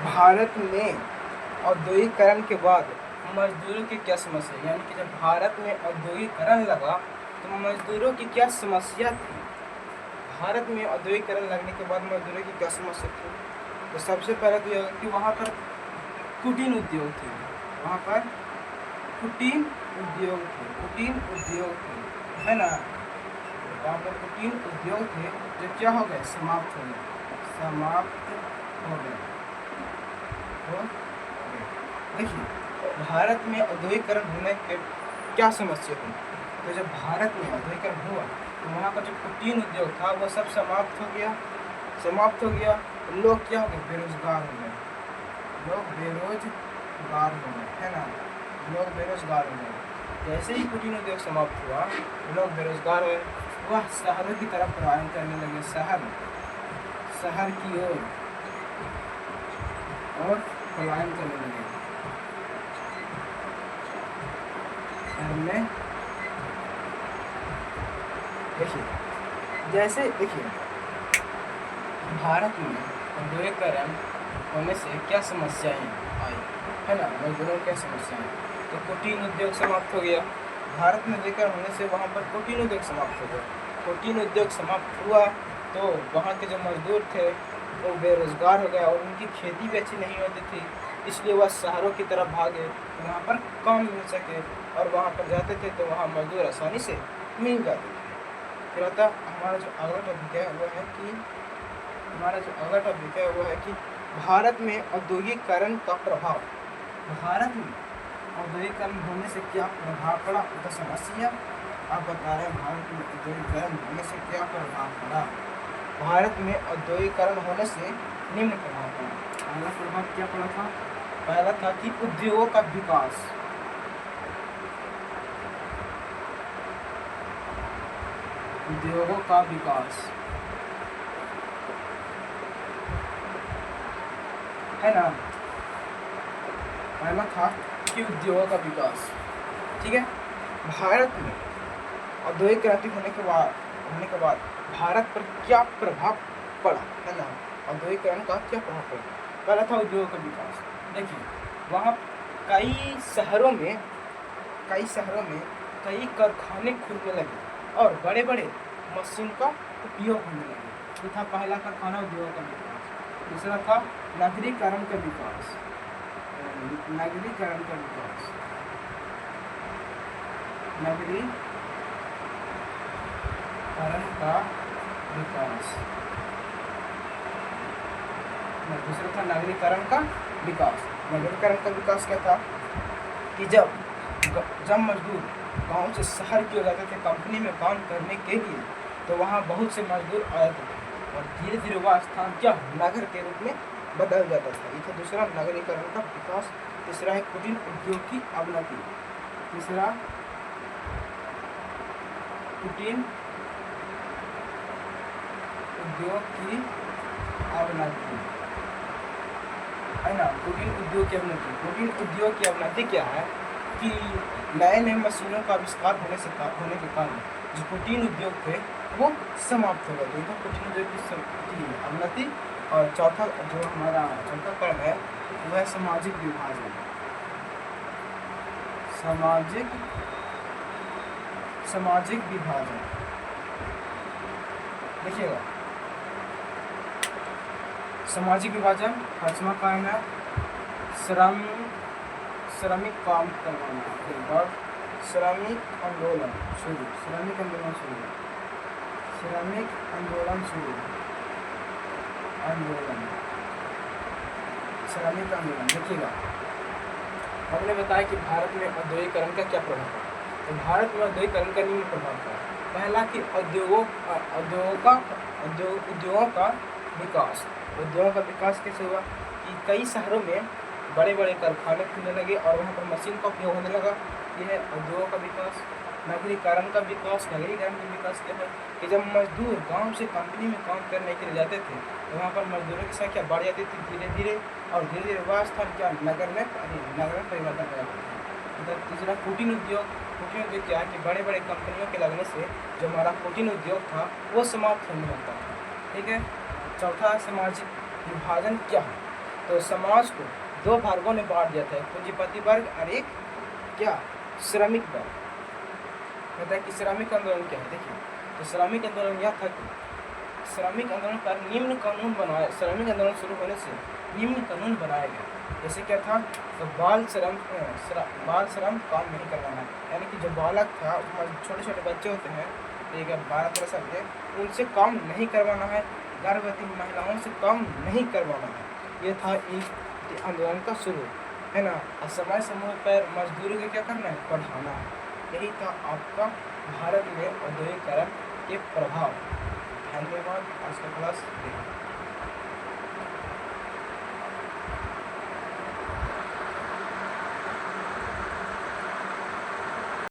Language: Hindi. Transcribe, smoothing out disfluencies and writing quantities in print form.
भारत में औद्योगिकरण के बाद मजदूरों की क्या समस्या, यानी कि जब भारत में औद्योगिकरण लगा तो मजदूरों की क्या समस्या थी। भारत में औद्योगिकरण लगने के बाद मजदूरों की क्या समस्या थी। तो सबसे पहले तो यह कि वहाँ पर कुटीर उद्योग थे, वहाँ पर कुटीर उद्योग थे, कुटीर उद्योग थे, है ना। वहाँ पर कुटीर उद्योग थे जो क्या हो गए, समाप्त हो गए, समाप्त हो गए, हो गए। देखिए भारत में औद्योगिकरण होने के क्या समस्या हुई। तो जब भारत में औद्योगिकरण हुआ तो वहाँ का जो कुटीर उद्योग था वो सब समाप्त हो गया, समाप्त हो गया। लोग क्या हो गए, बेरोजगार हो गए, लोग बेरोजगार हो गए, है ना, लोग बेरोजगार हो गए। जैसे ही कुटीर उद्योग समाप्त हुआ लोग बेरोजगार हुए, वह शहरों की तरफ पलायन करने लगे, शहर की ओर और पलायन करने लगे। शहर में देखिए, जैसे देखिए भारत में औद्योगिकरण होने से क्या समस्याएं आई, है ना, मजदूरों की क्या समस्याएं। तो कुटीर उद्योग समाप्त हो गया, भारत में औद्योगिकरण होने से वहाँ पर कुटीर उद्योग समाप्त हो गया। कुटीर उद्योग समाप्त हुआ तो वहाँ के जो मजदूर थे वो बेरोजगार हो गए और उनकी खेती भी अच्छी नहीं होती थी, इसलिए वह शहरों की तरफ भागे तो वहाँ पर काम मिल सके, और वहाँ पर जाते थे तो वहाँ मजदूर आसानी से मिल जाते थे। फिर आता हमारा जो अगला टॉपिक है वो है कि भारत में औद्योगिकरण का प्रभाव। भारत में औद्योगिकरण होने से क्या प्रभाव पड़ा, तो समस्या आप बता रहे हैं। भारत में औद्योगिकरण होने से क्या प्रभाव पड़ा। भारत में औद्योगिकरण होने से निम्न प्रभाव पड़ा। पहला प्रभाव क्या पड़ा था, पहला था कि उद्योगों का विकास, उद्योगों का विकास, है ना, पहला था कि उद्योगों का विकास, ठीक है। भारत में औद्योगिक क्रांति होने के बाद भारत पर क्या प्रभाव पड़ा, है ना, औद्योगिकरण का क्या प्रभाव पड़ा। पहला था उद्योगों का विकास। देखिए वहाँ कई शहरों में कई कारखाने खुलने लगे और बड़े बड़े मशीन का उपयोग होने लगे। ये था पहला कारखाना, उद्योगों का विकास। दूसरा था नगरीकरण का विकास, नगरीकरण का विकास, नगरीकरण का विकास। दूसरा था नगरीकरण का विकास। नगरीकरण का विकास क्या था कि जब मजदूर गांव से शहर की ओर जाते थे कंपनी में काम करने के लिए, तो वहाँ बहुत से मजदूर आ जाते थे और धीरे धीरे वह स्थान क्या नगर के रूप में बदल जाता था। ये था दूसरा नगरीकरण का विकास। तीसरा है कुटीर उद्योग की अवनति। तीसरा कुटीर उद्योग की अवनति, है ना, कुटीर उद्योग की अवनति। कुटीर उद्योग की अवनति क्या है कि नए नए मशीनों का आविष्कार होने के कारण जो कुटीर उद्योग थे वो समाप्त हो गए। तो कुटीर उद्योग की अवनति। और चौथा जो हमारा चौथा कर्ण है वो है सामाजिक विभाजन। सामाजिक विभाजन देखिएगा, सामाजिक विभाजन। पांचवा कारण है श्रमिक काम करवाना। और श्रमिक आंदोलन शुरू, श्रमिक आंदोलन देखिएगा। हमने बताया कि भारत में औद्योगिकरण का क्या प्रभाव पड़ा। तो भारत में औद्योगिकरण का निम्न प्रभाव पड़ा। पहला कि उद्योगों का विकास। उद्योगों का विकास कैसे हुआ कि कई शहरों में बड़े बड़े कारखाने खुलने लगे और वहाँ पर मशीन का उपयोग होने लगा। यह है उद्योगों का विकास। नगरीकरण का विकास। नगरीकरण का विकास क्या है कि जब मजदूर गांव से कंपनी में काम करने के लिए जाते थे तो वहाँ पर मजदूरों की संख्या बढ़ जाती थी धीरे धीरे, और धीरे धीरे वह स्थान क्या नगर में परिवर्तन हो जाता था। तीसरा कुटीर उद्योग। कुटीर उद्योग क्या है कि बड़े बड़े कंपनियों के लगने से जो हमारा कुटीर उद्योग था वो समाप्त होने लगता था, ठीक है। चौथा सामाजिक विभाजन क्या है। तो समाज को दो भागों में बांट दिया था, एक पूंजीपति वर्ग और एक क्या, श्रमिक वर्ग। कहता है कि श्रमिक आंदोलन क्या है, देखिए। तो श्रमिक आंदोलन यह था कि श्रमिक आंदोलन पर निम्न कानून बनाया, श्रमिक आंदोलन शुरू होने से निम्न कानून बनाया गया। जैसे क्या था, तो बाल श्रम काम नहीं करवाना, यानी कि जो बालक था, छोटे छोटे बच्चे होते हैं, ठीक है, 12-13 साल के, उनसे काम नहीं करवाना है, गर्भवती महिलाओं से काम नहीं करवाना है। ये था एक आंदोलन का शुरू, है ना। और समय समय पर मजदूरों को क्या करना है, पढ़ाना है। यही था आपका भारत में औद्योगिकरण के प्रभाव। धन्यवाद। आज का क्लास देखा।